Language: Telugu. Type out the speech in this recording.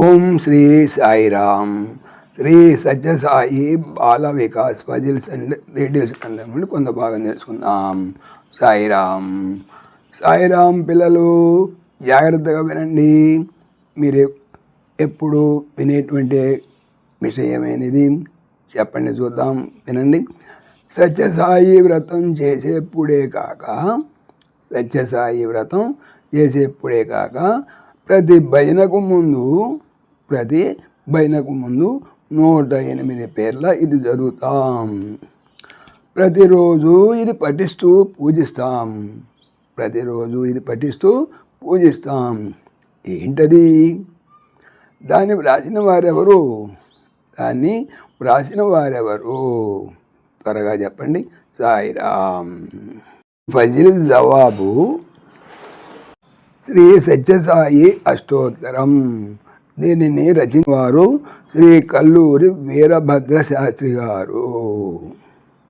Om Shri Sairam. Shri Sathya Sai Bal Vikas puzzles and riddles నుండి కొంత భాగం తెలుసుకుందాం. సాయిరామ్. సాయిరామ్ పిల్లలు జాగ్రత్తగా వినండి. మీరు ఎప్పుడు వినేటువంటి విషయమైనది చెప్పండి చూద్దాం. వినండి. సత్యసాయి వ్రతం చేసేప్పుడే కాక సత్యసాయి వ్రతం చేసేప్పుడే కాక ప్రతి భజనకు ముందు 108 పేర్ల ఇది జరుగుతాం. ప్రతిరోజు ఇది పఠిస్తూ పూజిస్తాం. ఏంటది? దాన్ని వ్రాసిన వారెవరు? త్వరగా చెప్పండి. సాయిరామ్. ఫజిల్ జవాబు శ్రీ సత్యసాయి అష్టోత్తరం. దీనిని రచించిన వారు శ్రీ కల్లూరి వీరభద్ర శాస్త్రి గారు.